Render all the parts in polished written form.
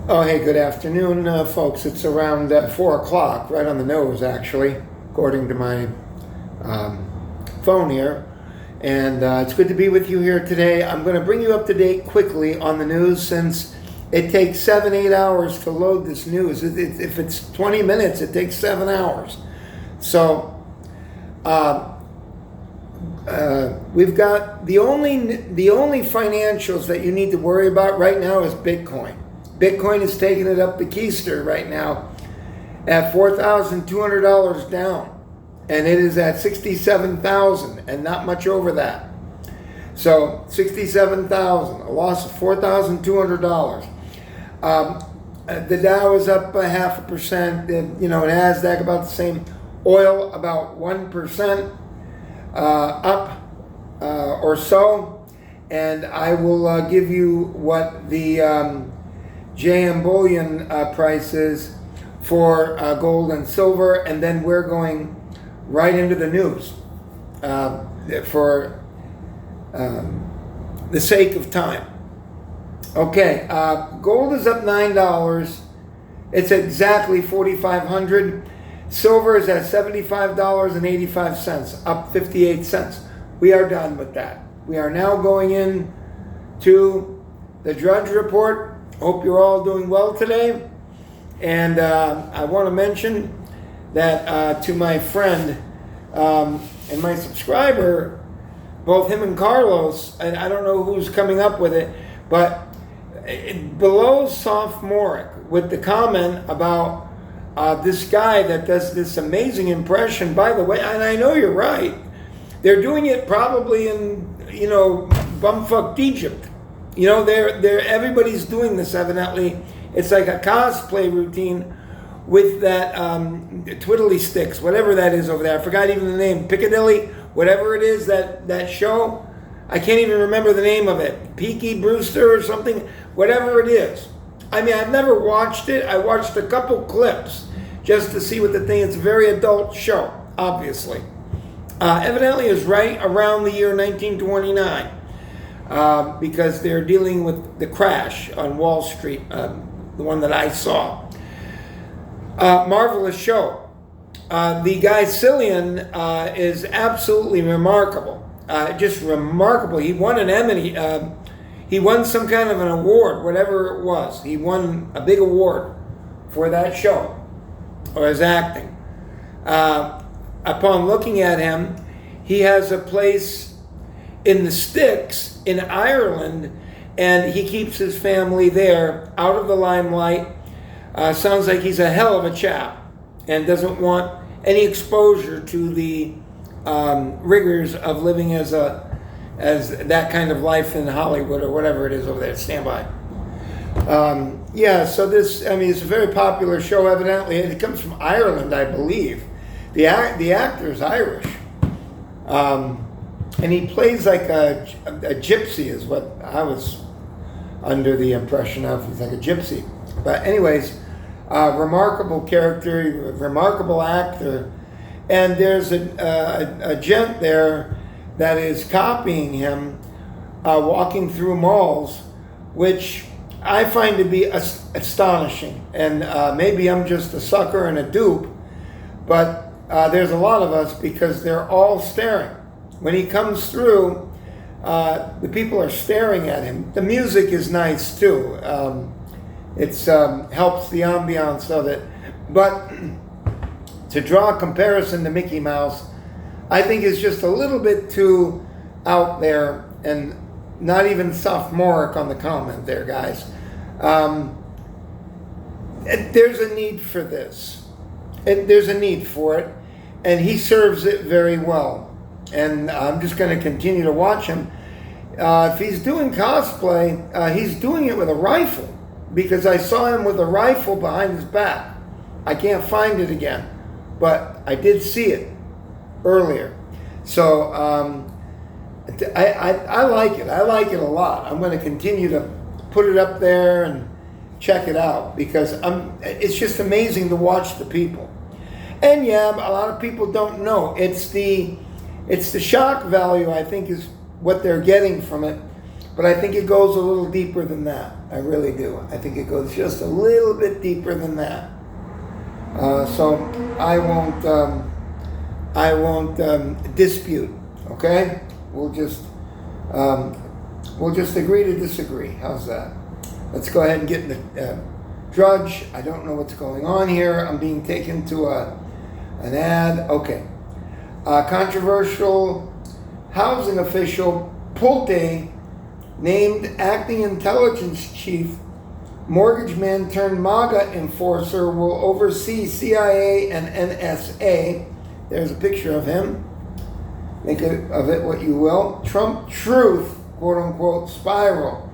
Oh, hey, good afternoon, folks. It's around 4 o'clock, right on the nose, actually, according to my phone here. And it's good to be with you here today. I'm going to bring you up to date quickly on the news since it takes 7-8 hours to load this news. If it's 20 minutes, it takes 7 hours. So we've got the only financials that you need to worry about right now is Bitcoin. Bitcoin is taking it up the keister right now at $4,200 down, and it is at 67,000 and not much over that. So 67,000, a loss of $4,200. The Dow is up 0.5%. Nasdaq about the same. Oil about 1% up or so, and I will give you what the JM Bullion prices for gold and silver, and then we're going right into the news for the sake of time. Okay, gold is up $9. It's exactly 4,500. Silver is at $75.85, up 58 cents. We are done with that. We are now going in to the Drudge Report. Hope you're all doing well today. And I want to mention that to my friend and my subscriber, both him and Carlos, and I don't know who's coming up with it, but below sophomoric with the comment about this guy that does this amazing impression. By the way, and I know you're right, they're doing it probably in, bumfucked Egypt. They're everybody's doing this evidently. It's like a cosplay routine with that twiddly sticks, whatever that is over there. I forgot even the name. Piccadilly, whatever it is, that show. I can't even remember the name of it. Peaky Brewster or something, whatever it is. I mean, I've never watched it. I watched a couple clips just to see what the thing is. It's a very adult show, obviously. Evidently, it's right around the year 1929 because they're dealing with the crash on Wall Street, the one that I saw. Marvelous show. The guy Cillian is absolutely remarkable. Just remarkable. He won an Emmy. He won some kind of an award, whatever it was. He won a big award for that show, or his acting. Upon looking at him, he has a place in the sticks in Ireland, and he keeps his family there, out of the limelight. Sounds like he's a hell of a chap, and doesn't want any exposure to the rigors of living as that kind of life in Hollywood or whatever it is over there. Stand by. So this, it's a very popular show, evidently. It comes from Ireland, I believe. The actor is Irish. And he plays like a gypsy is what I was under the impression of. He's like a gypsy. But anyways, remarkable character, remarkable actor. And there's a gent there that is copying him, walking through malls, which I find to be astonishing. And maybe I'm just a sucker and a dupe, but there's a lot of us because they're all staring. When he comes through, the people are staring at him. The music is nice too. It's helps the ambiance of it. But to draw a comparison to Mickey Mouse, I think is just a little bit too out there and not even sophomoric on the comment there, guys. There's a need for this. There's a need for it, and he serves it very well. And I'm just going to continue to watch him. If he's doing cosplay, he's doing it with a rifle, because I saw him with a rifle behind his back. I can't find it again, but I did see it earlier. So I like it. I like it a lot. I'm going to continue to put it up there and check it out because it's just amazing to watch the people. And yeah, a lot of people don't know. It's the shock value, I think, is what they're getting from it. But I think it goes a little deeper than that. I really do. I think it goes just a little bit deeper than that. So I won't dispute. Okay, we'll just agree to disagree. How's that? Let's go ahead and get in the Drudge. I don't know what's going on here. I'm being taken to an ad. Okay. Controversial housing official Pulte named acting intelligence chief, mortgage man turned MAGA enforcer, will oversee CIA and NSA. There's a picture of him. Make of it what you will. Trump truth, quote unquote, spiral.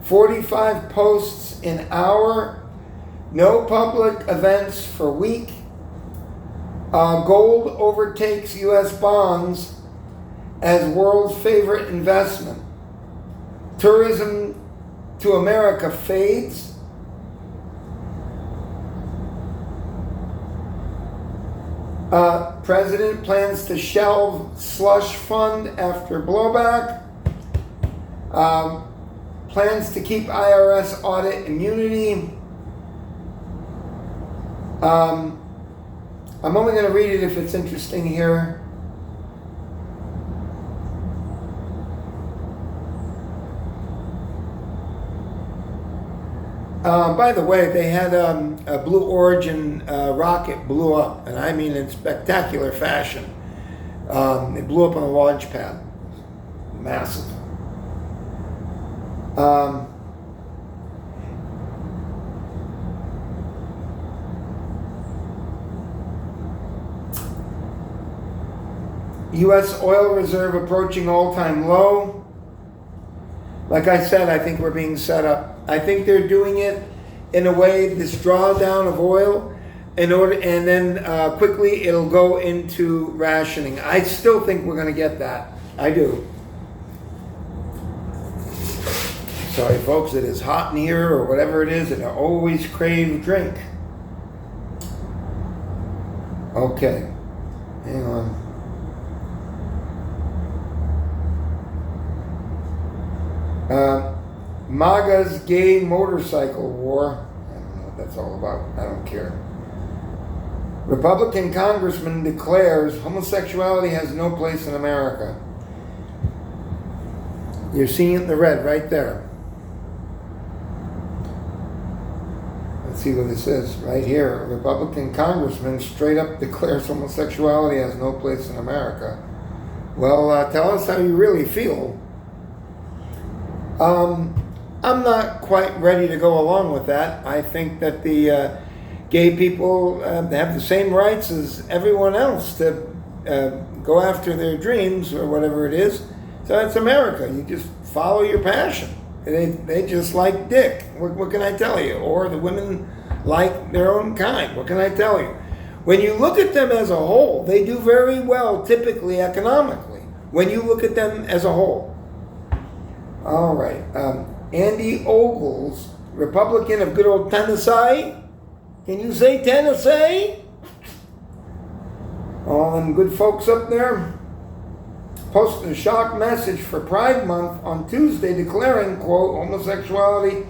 45 posts in hour. No public events for week. Gold overtakes U.S. bonds as world's favorite investment. Tourism to America fades. President plans to shelve slush fund after blowback. Plans to keep IRS audit immunity. I'm only going to read it if it's interesting here. By the way, they had a Blue Origin rocket blew up, and I mean in spectacular fashion. It blew up on a launch pad. Massive. U.S. oil reserve approaching all-time low. Like I said, I think we're being set up. I think they're doing it in a way, this drawdown of oil, and then quickly it'll go into rationing. I still think we're going to get that. I do. Sorry, folks, it is hot in here or whatever it is, and I always crave drink. Okay, hang on. MAGA's gay motorcycle war. I don't know what that's all about. I don't care. Republican congressman declares homosexuality has no place in America. You're seeing it in the red right there. Let's see what this is right here. A Republican congressman straight up declares homosexuality has no place in America. Well, tell us how you really feel. I'm not quite ready to go along with that. I think that the gay people have the same rights as everyone else to go after their dreams or whatever it is. So it's America. You just follow your passion. They just like dick. What can I tell you? Or the women like their own kind. What can I tell you? When you look at them as a whole, they do very well, typically economically, when you look at them as a whole. All right. Andy Ogles, Republican of good old Tennessee. Can you say Tennessee? All them good folks up there posted a shock message for Pride Month on Tuesday declaring, quote, homosexuality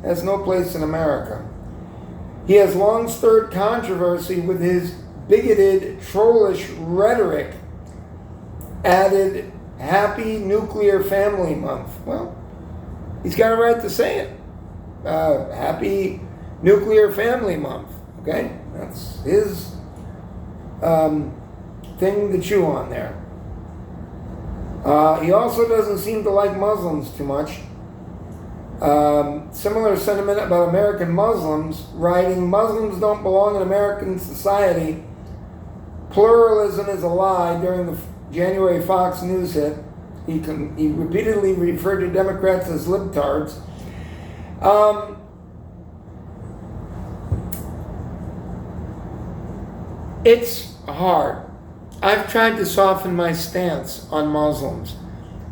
has no place in America. He has long stirred controversy with his bigoted, trollish rhetoric, added Happy Nuclear Family Month. Well, he's got a right to say it. Happy Nuclear Family Month. Okay? That's his thing to chew on there. He also doesn't seem to like Muslims too much. Similar sentiment about American Muslims, writing, Muslims don't belong in American society. Pluralism is a lie during the January Fox News hit. He repeatedly referred to Democrats as libtards. It's hard. I've tried to soften my stance on Muslims,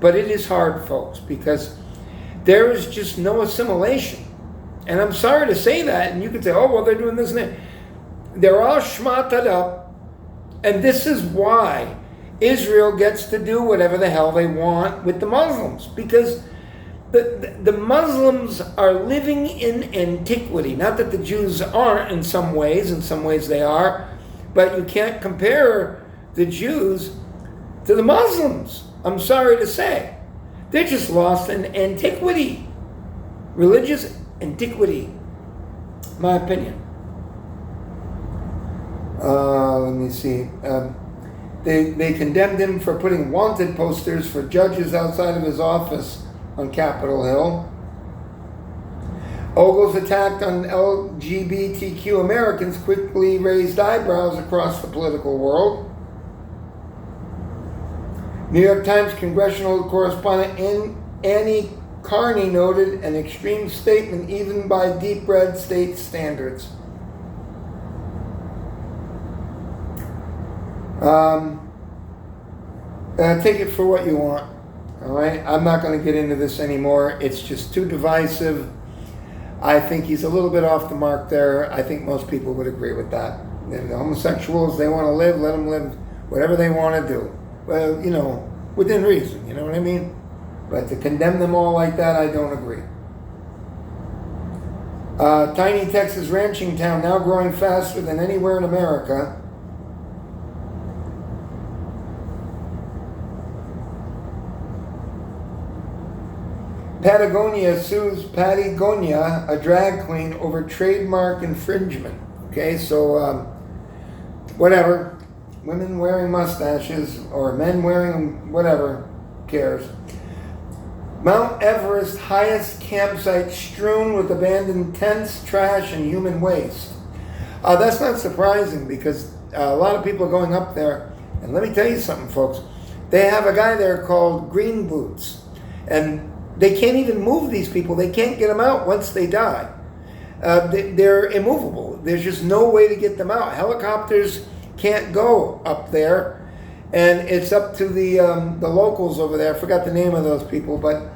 but it is hard, folks, because there is just no assimilation. And I'm sorry to say that, and you could say, oh, well, they're doing this and that. They're all schmatted up, and this is why Israel gets to do whatever the hell they want with the Muslims, because the Muslims are living in antiquity. Not that the Jews aren't in some ways they are, but you can't compare the Jews to the Muslims. I'm sorry to say. They're just lost in antiquity. Religious antiquity. My opinion. Let me see. They condemned him for putting wanted posters for judges outside of his office on Capitol Hill. Ogle's attack on LGBTQ Americans quickly raised eyebrows across the political world. New York Times congressional correspondent Annie Carney noted an extreme statement even by deep red state standards. Take it for what you want. All right, I'm not going to get into this anymore. It's just too divisive. I think he's a little bit off the mark there. I think most people would agree with that. And the homosexuals, they want to live, let them live whatever they want to do. Well, you know, within reason, you know what I mean? But to condemn them all like that, I don't agree. Tiny Texas ranching town now growing faster than anywhere in America. Patagonia sues Patagonia, a drag queen, over trademark infringement. Okay, so whatever. Women wearing mustaches or men wearing whatever, cares. Mount Everest highest campsite strewn with abandoned tents, trash, and human waste. That's not surprising because a lot of people are going up there. And let me tell you something, folks. They have a guy there called Green Boots. And they can't even move these people. They can't get them out once they die. They're immovable. There's just no way to get them out. Helicopters can't go up there, and it's up to the locals over there. I forgot the name of those people, but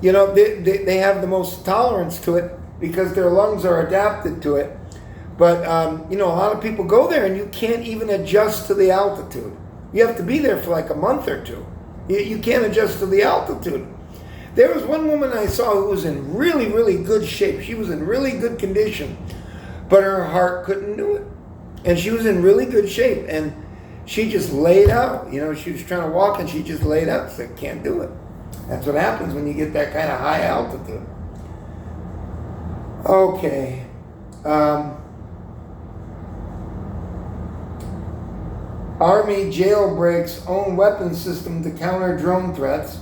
you know, they have the most tolerance to it because their lungs are adapted to it. But you know, a lot of people go there, and you can't even adjust to the altitude. You have to be there for like a month or two. You can't adjust to the altitude. There was one woman I saw who was in really, really good shape. She was in really good condition, but her heart couldn't do it. And she was in really good shape, and she just laid out. You know, she was trying to walk, and she just laid out. Said, can't do it. That's what happens when you get that kind of high altitude. Okay. Army jailbreaks own weapons system to counter drone threats.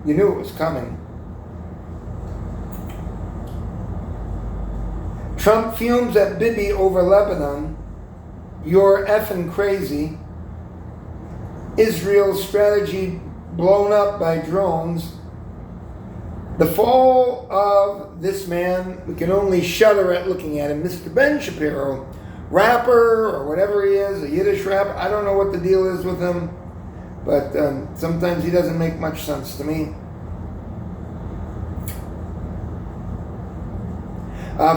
You knew it was coming. Trump fumes at Bibi over Lebanon. You're effing crazy. Israel's strategy blown up by drones. The fall of this man, we can only shudder at looking at him, Mr. Ben Shapiro. Rapper or whatever he is, a Yiddish rapper. I don't know what the deal is with him, but sometimes he doesn't make much sense to me.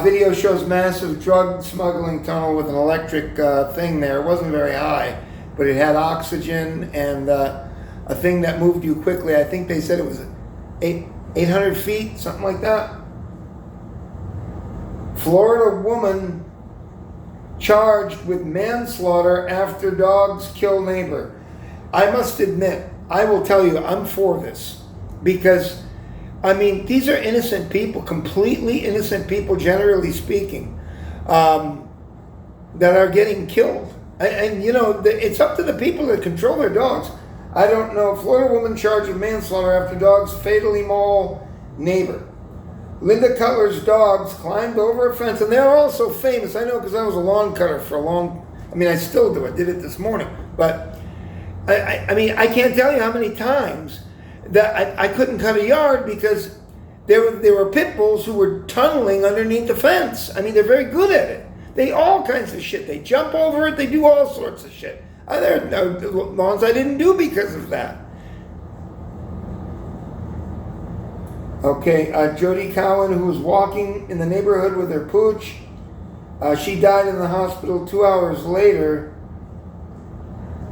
Video shows massive drug smuggling tunnel with an electric thing there. It wasn't very high, but it had oxygen and a thing that moved you quickly. I think they said it was 800 feet, something like that. Florida woman charged with manslaughter after dogs kill neighbor. I must admit, I will tell you, I'm for this. Because, I mean, these are innocent people, completely innocent people, generally speaking, that are getting killed. And you know, it's up to the people that control their dogs. I don't know. Florida woman charged with manslaughter after dogs fatally maul neighbor. Linda Cutler's dogs climbed over a fence, and they're also famous. I know because I was a lawn cutter for a long, I mean, I still do. I did it this morning. But, I mean, I can't tell you how many times that I couldn't cut a yard because there were pit bulls who were tunneling underneath the fence. I mean, they're very good at it. They all kinds of shit. They jump over it. They do all sorts of shit. There are lawns I didn't do because of that. Okay, Jody Cowan, who was walking in the neighborhood with her pooch, she died in the hospital 2 hours later.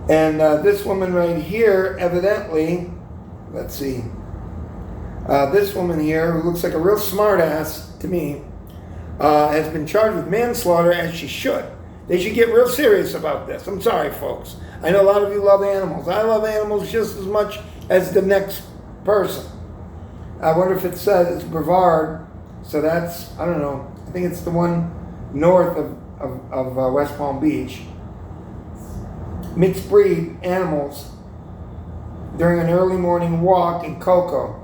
And this woman right here, evidently, let's see, This woman here, who looks like a real smart ass to me, has been charged with manslaughter, as she should. They should get real serious about this. I'm sorry, folks. I know a lot of you love animals. I love animals just as much as the next person. I wonder if it says it's Brevard, so that's, I don't know, I think it's the one north of West Palm Beach. Mixed breed animals during an early morning walk in Cocoa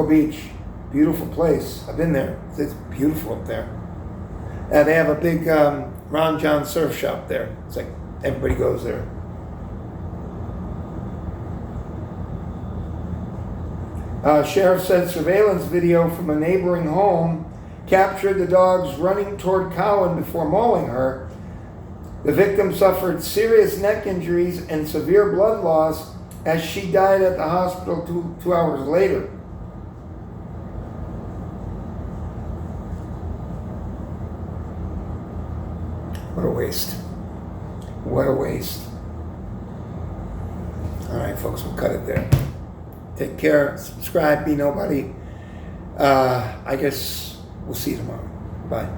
Beach. Beautiful place. I've been there. It's beautiful up there. They have a big Ron John surf shop there. It's like everybody goes there. Sheriff said surveillance video from a neighboring home captured the dogs running toward Cowan before mauling her. The victim suffered serious neck injuries and severe blood loss as she died at the hospital two hours later. What a waste. What a waste. All right, folks, we'll cut it there. Take care. Subscribe. Be nobody. I guess we'll see you tomorrow. Bye.